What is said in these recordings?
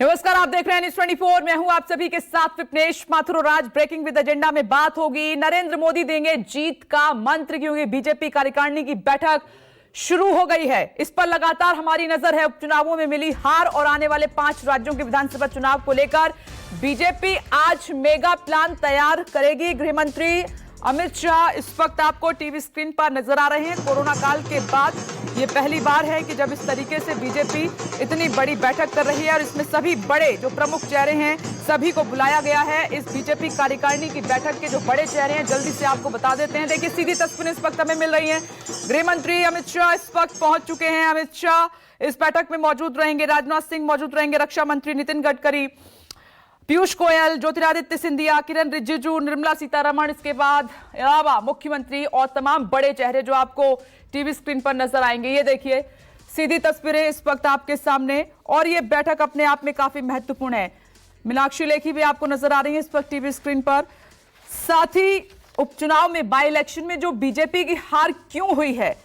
नमस्कार, आप देख रहे हैं न्यूज़ 24। मैं हूं आप सभी के साथ विपनेश माथुर। आज ब्रेकिंग विद एजेंडा में बात होगी, नरेंद्र मोदी देंगे जीत का मंत्र, क्योंकि बीजेपी कार्यकारिणी की बैठक शुरू हो गई है। इस पर लगातार हमारी नजर है। उपचुनावों में मिली हार और आने वाले 5 राज्यों के विधानसभा चुनाव को लेकर बीजेपी आज मेगा प्लान तैयार करेगी। गृह मंत्री अमित शाह इस वक्त आपको टीवी स्क्रीन पर नजर आ रहे हैं। कोरोना काल के बाद ये पहली बार है कि जब इस तरीके से बीजेपी इतनी बड़ी बैठक कर रही है और इसमें सभी बड़े जो प्रमुख चेहरे हैं सभी को बुलाया गया है। इस बीजेपी कार्यकारिणी की बैठक के जो बड़े चेहरे हैं जल्दी से आपको बता देते हैं। देखिए, सीधी तस्वीरें इस वक्त हमें मिल रही हैं। गृह मंत्री अमित शाह इस वक्त पहुंच चुके हैं। अमित शाह इस बैठक में मौजूद रहेंगे। राजनाथ सिंह मौजूद रहेंगे, रक्षा मंत्री नितिन गडकरी, पीयूष गोयल, ज्योतिरादित्य सिंधिया, किरण रिजिजू, निर्मला सीतारमण, इसके बाद अलावा मुख्यमंत्री और तमाम बड़े चेहरे जो आपको टीवी स्क्रीन पर नजर आएंगे। ये देखिए, सीधी तस्वीरें इस वक्त आपके सामने, और ये बैठक अपने आप में काफी महत्वपूर्ण है। मीनाक्षी लेखी भी आपको नजर आ रही है इस वक्त टीवी स्क्रीन पर। साथ ही उपचुनाव में, बाई इलेक्शन में जो बीजेपी की हार क्यों हुई है,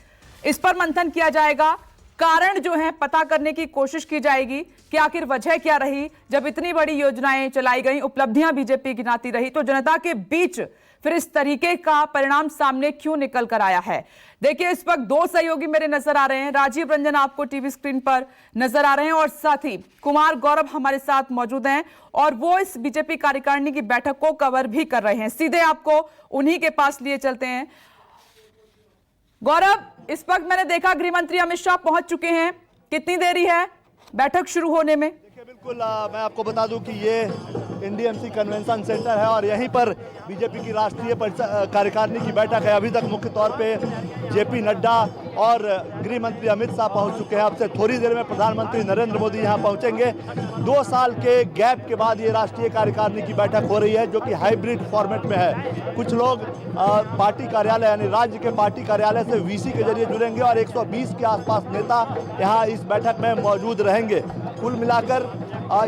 इस पर मंथन किया जाएगा। कारण जो है पता करने की कोशिश की जाएगी कि आखिर वजह क्या रही। जब इतनी बड़ी योजनाएं चलाई गई, उपलब्धियां बीजेपी गिनाती रही, तो जनता के बीच फिर इस तरीके का परिणाम सामने क्यों निकल कर आया है। देखिए, इस वक्त 2 सहयोगी मेरे नजर आ रहे हैं। राजीव रंजन आपको टीवी स्क्रीन पर नजर आ रहे हैं और साथ ही कुमार गौरव हमारे साथ मौजूद हैं और वो इस बीजेपी कार्यकारिणी की बैठक को कवर भी कर रहे हैं। सीधे आपको उन्हीं के पास लिए चलते हैं। गौरव, इस वक्त मैंने देखा गृह मंत्री अमित शाह पहुंच चुके हैं। कितनी देरी है बैठक शुरू होने में? देखिए, बिल्कुल मैं आपको बता दूं कि ये एनडीएमसी कन्वेंशन सेंटर है और यहीं पर बीजेपी की राष्ट्रीय कार्यकारिणी की बैठक है। अभी तक मुख्य तौर पे जेपी नड्डा और गृह मंत्री अमित शाह पहुंच चुके हैं। अब से थोड़ी देर में प्रधानमंत्री नरेंद्र मोदी यहां पहुंचेंगे। 2 साल के गैप के बाद ये राष्ट्रीय कार्यकारिणी की बैठक हो रही है, जो कि हाइब्रिड फॉर्मेट में है। कुछ लोग पार्टी कार्यालय यानी राज्य के पार्टी कार्यालय से वीसी के जरिए जुड़ेंगे और 120 के आसपास नेता यहाँ इस बैठक में मौजूद रहेंगे। कुल मिलाकर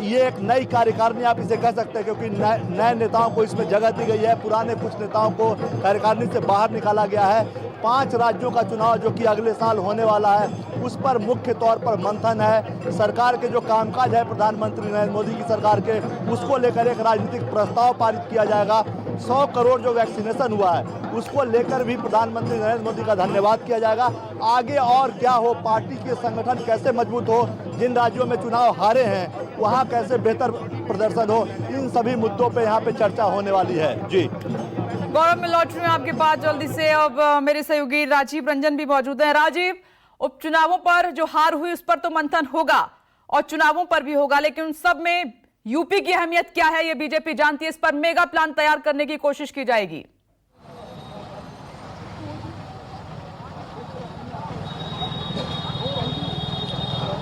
ये एक नई कार्यकारिणी आप इसे कह सकते हैं, क्योंकि नए नेताओं को इसमें जगह दी गई है। पुराने कुछ नेताओं को कार्यकारिणी से बाहर निकाला गया है। 5 राज्यों का चुनाव जो कि अगले साल होने वाला है, उस पर मुख्य तौर पर मंथन है। सरकार के जो कामकाज है प्रधानमंत्री नरेंद्र मोदी की सरकार के, उसको लेकर एक राजनीतिक प्रस्ताव पारित किया जाएगा। 100 करोड़ जो वैक्सीनेशन हुआ है उसको लेकर भी प्रधानमंत्री नरेंद्र मोदी का धन्यवाद किया जाएगा। आगे और क्या हो, पार्टी के संगठन कैसे मजबूत हो, जिन राज्यों में चुनाव हारे हैं वहाँ कैसे बेहतर प्रदर्शन हो, इन सभी मुद्दों पे यहाँ पे चर्चा होने वाली है। जी गौरव, मैं लौट रही हूँ आपके पास जल्दी से। अब मेरे सहयोगी राजीव रंजन भी मौजूद हैं। राजीव, उपचुनावों पर जो हार हुई उस पर तो मंथन होगा और चुनावों पर भी होगा, लेकिन उन सब में यूपी की अहमियत क्या है ये बीजेपी जानती है। इस पर मेगा प्लान तैयार करने की कोशिश की जाएगी।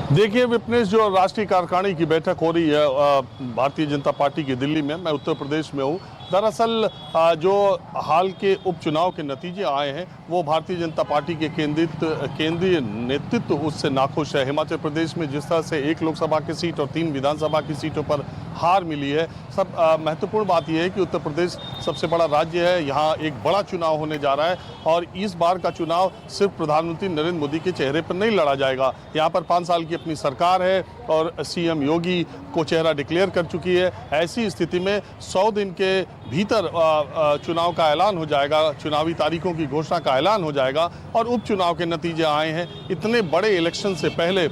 देखिए विपनेश, जो राष्ट्रीय कार्यकारिणी की बैठक हो रही है भारतीय जनता पार्टी की दिल्ली में, मैं उत्तर प्रदेश में हूँ। दरअसल जो हाल के उपचुनाव के नतीजे आए हैं वो भारतीय जनता पार्टी के केंद्रीय नेतृत्व उससे नाखुश है। हिमाचल प्रदेश में जिस तरह से 1 लोकसभा की सीट और 3 विधानसभा की सीटों पर हार मिली है, सब महत्वपूर्ण बात यह है कि उत्तर प्रदेश सबसे बड़ा राज्य है, यहाँ एक बड़ा चुनाव होने जा रहा है और इस बार का चुनाव सिर्फ प्रधानमंत्री नरेंद्र मोदी के चेहरे पर नहीं लड़ा जाएगा। यहाँ पर 5 साल की अपनी सरकार है और सीएम योगी को चेहरा डिक्लेयर कर चुकी है। ऐसी स्थिति में 100 दिन के भीतर चुनाव का ऐलान हो जाएगा, चुनावी तारीखों की घोषणा का ऐलान हो जाएगा और उपचुनाव के नतीजे आए हैं। इतने बड़े इलेक्शन से पहले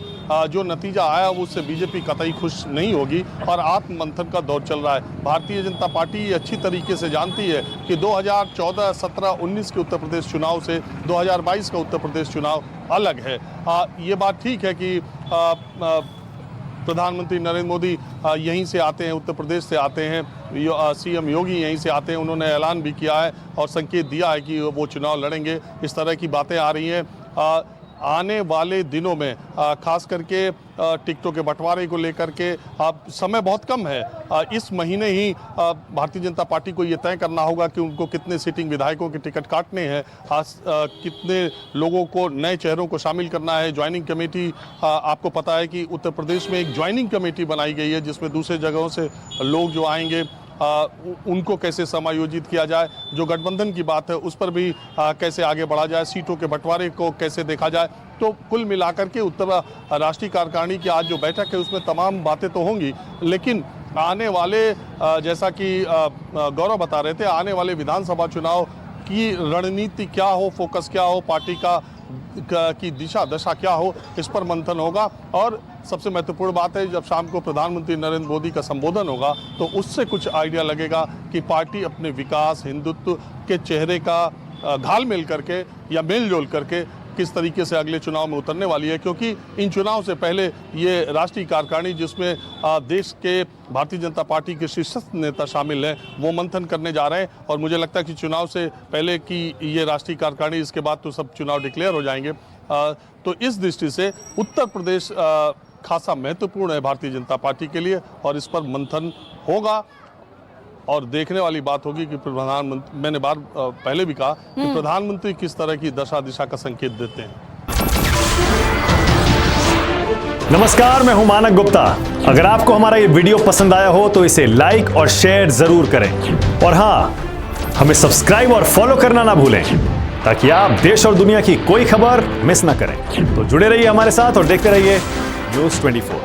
जो नतीजा आया उससे बीजेपी कतई खुश नहीं होगी और आत्ममंथन का दौर चल रहा है। भारतीय जनता पार्टी अच्छी तरीके से जानती है कि 2014, 17, 19 के उत्तर प्रदेश चुनाव से 2022 का उत्तर प्रदेश चुनाव अलग है। ये बात ठीक है कि प्रधानमंत्री नरेंद्र मोदी यहीं से आते हैं, उत्तर प्रदेश से आते हैं, सीएम योगी यहीं से आते हैं। उन्होंने ऐलान भी किया है और संकेत दिया है कि वो चुनाव लड़ेंगे। इस तरह की बातें आ रही हैं। आने वाले दिनों में खास करके टिकटों के बंटवारे को लेकर के समय बहुत कम है। इस महीने ही भारतीय जनता पार्टी को ये तय करना होगा कि उनको कितने सिटिंग विधायकों के टिकट काटने हैं, कितने लोगों को, नए चेहरों को शामिल करना है। ज्वाइनिंग कमेटी, आपको पता है कि उत्तर प्रदेश में एक ज्वाइनिंग कमेटी बनाई गई है जिसमें दूसरे जगहों से लोग जो आएंगे उनको कैसे समायोजित किया जाए, जो गठबंधन की बात है उस पर भी कैसे आगे बढ़ा जाए, सीटों के बंटवारे को कैसे देखा जाए। तो कुल मिलाकर के उत्तर राष्ट्रीय कार्यकारिणी की आज जो बैठक है उसमें तमाम बातें तो होंगी, लेकिन आने वाले जैसा कि गौरव बता रहे थे, आने वाले विधानसभा चुनाव की रणनीति क्या हो, फोकस क्या हो, पार्टी की दिशा दशा क्या हो, इस पर मंथन होगा। और सबसे महत्वपूर्ण बात है, जब शाम को प्रधानमंत्री नरेंद्र मोदी का संबोधन होगा तो उससे कुछ आइडिया लगेगा कि पार्टी अपने विकास, हिंदुत्व के चेहरे का घालमेल करके या मेलजोल करके किस तरीके से अगले चुनाव में उतरने वाली है। क्योंकि इन चुनाव से पहले ये राष्ट्रीय कार्यकारिणी, जिसमें देश के भारतीय जनता पार्टी के शीर्षस्थ नेता शामिल हैं, वो मंथन करने जा रहे हैं। और मुझे लगता है कि चुनाव से पहले की ये राष्ट्रीय कार्यकारिणी, इसके बाद तो सब चुनाव डिक्लेयर हो जाएंगे। तो इस दृष्टि से उत्तर प्रदेश खासा महत्वपूर्ण है भारतीय जनता पार्टी के लिए, और इस पर मंथन होगा। और देखने वाली बात होगी कि प्रधानमंत्री, मैंने पहले भी कहा कि प्रधानमंत्री किस तरह की दशा दिशा का संकेत देते हैं। नमस्कार, मैं हूं मानक गुप्ता। अगर आपको हमारा ये वीडियो पसंद आया हो तो इसे लाइक और शेयर जरूर करें, और हां, हमें सब्सक्राइब और फॉलो करना ना भूलें, ताकि आप देश और दुनिया की कोई खबर मिस ना करें। तो जुड़े रहिए हमारे साथ और देखते रहिए न्यूज़ 24।